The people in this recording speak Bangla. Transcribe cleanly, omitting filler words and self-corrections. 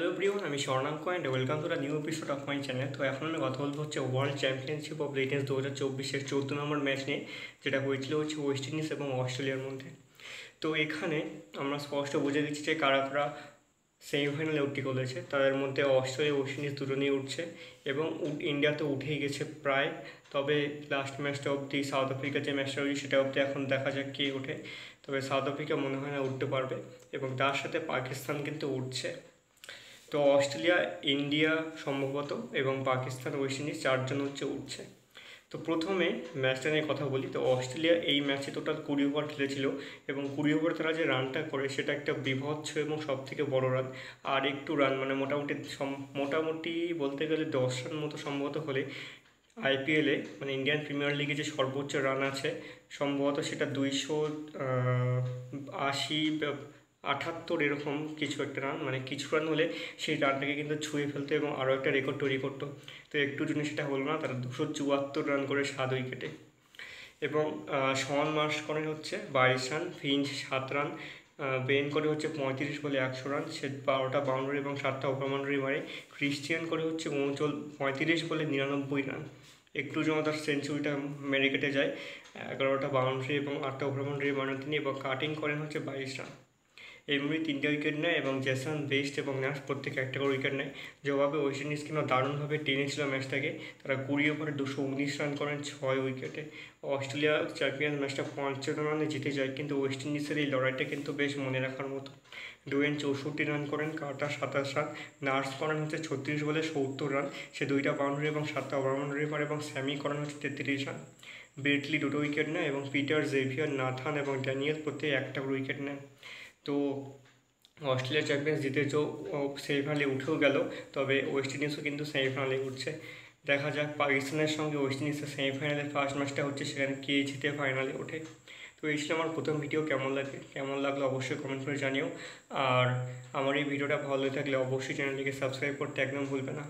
एवरीवन আমি Swarnanka and welcome to the new episode of my channel. তো এখন আমি কথা বলবো হচ্ছে ওয়ার্ল্ড চ্যাম্পিয়নশিপ অফ লেটেন্স 2024-এর 14 নম্বর ম্যাচ নিয়ে, যেটা হয়েছিল হচ্ছে ওয়েস্ট ইন্ডিজ এবং অস্ট্রেলিয়ার মধ্যে। তো এখানে আমরা স্পষ্ট বুঝে দিচ্ছি যে কারা কারা সেমিফাইনালে উঠতে চলেছে। তাদের মধ্যে অস্ট্রেলিয়া ওয়েস্ট ইন্ডিজ দুটো নিয়ে উঠছে এবং ইন্ডিয়া তো উঠেই গেছে প্রায়। তবে লাস্ট ম্যাচটা অবধি সাউথ আফ্রিকার যে ম্যাচটা হয়েছে সেটা অবধি এখন দেখা যাক কে ওঠে। তবে সাউথ আফ্রিকা মনে হয় না উঠতে পারবে এবং তার সাথে পাকিস্তান কিন্তু উঠছে। তো অস্ট্রেলিয়া, ইন্ডিয়া সম্ভবত এবং পাকিস্তান, ওয়েস্ট ইন্ডিজ চারজন হচ্ছে উঠছে। তো প্রথমে ম্যাচটা নিয়ে কথা বলি। তো অস্ট্রেলিয়া এই ম্যাচে টোটাল 20 ওভার খেলেছিল এবং 20 ওভার তারা যে রানটা করে সেটা একটা বিভৎস এবং সবথেকে বড় রান। আর একটু রান মানে মোটামুটি বলতে গেলে 10 রান মতো সম্ভবত হলে আইপিএলে মানে ইন্ডিয়ান প্রিমিয়ার লিগে যে সর্বোচ্চ রান আছে সম্ভবত সেটা 278 এরকম কিছু একটা রান, মানে কিছু রান হলে সেই রানটাকে কিন্তু ছুঁয়ে ফেলতো এবং আরও একটা রেকর্ড তৈরি করতো। তো একটু জন্য সেটা হলো না, তারা 274 রান করে 7 উইকেটে। এবং শন মার্শ করেন হচ্ছে 22 রান, ফিঞ্চ 7 রান, বেন করে হচ্ছে 35 বলে 100 রান, সে 12টা বাউন্ডারি এবং 7টা ওভার বাউন্ডারি মারে। ক্রিশ্চিয়ান করে হচ্ছে 35 বলে 99 রান, একটু জন্য তার সেঞ্চুরিটা মেরে কেটে যায়। 11টা বাউন্ডারি এবং 8টা ওভার বাউন্ডারি মারেন তিনি এবং কাটিং করেন হচ্ছে 22 রান। এমনি 3টে উইকেট নেয় এবং জেসন, বেস্ট এবং ন্যাশ প্রত্যেকে একটা করে উইকেট নেয়। জবাবে ওয়েস্ট ইন্ডিজ কিন্তু দারুণভাবে টেনেছিল ম্যাচটাকে। তারা 20 ওভারে 219 রান করেন 6 উইকেটে। অস্ট্রেলিয়া চ্যাম্পিয়ন্স ম্যাচটা 55 রানে জিতে যায়, কিন্তু ওয়েস্ট ইন্ডিজের এই লড়াইটা কিন্তু বেশ মনে রাখার মতো। ডোয়েন 64 রান করেন, কার্টার 27 রান, নার্স করেন হচ্ছে 36 বলে 70 রান, সে 2টা বাউন্ডারি এবং 7টা ওভার বাউন্ডারি মারে এবং স্যামি করেন হচ্ছে 33 রান। বেটলি 2টো উইকেট নেয় এবং পিটার, জেভিয়ার, নাথান এবং ড্যানিয়েল প্রত্যেকে একটা করে উইকেট নেয়। তো অস্ট্রেলিয়া চ্যাম্পিয়ন্স জিতেও সেমিফাইনালে উঠেও গেল, তবে ওয়েস্ট ইন্ডিজও কিন্তু সেমিফাইনালে উঠছে। দেখা যাক পাকিস্তানের সঙ্গে ওয়েস্ট ইন্ডিজের সেমিফাইনালের ফার্স্ট ম্যাচটা হচ্ছে, সেখানে কে জিতে ফাইনালে ওঠে। তো এই ছিল আমার প্রথম ভিডিও। কেমন লাগলো অবশ্যই কমেন্ট করে জানিও। আর আমার এই ভিডিওটা ভালো থাকলে অবশ্যই চ্যানেলটিকে সাবস্ক্রাইব করতে একদম ভুলবে না।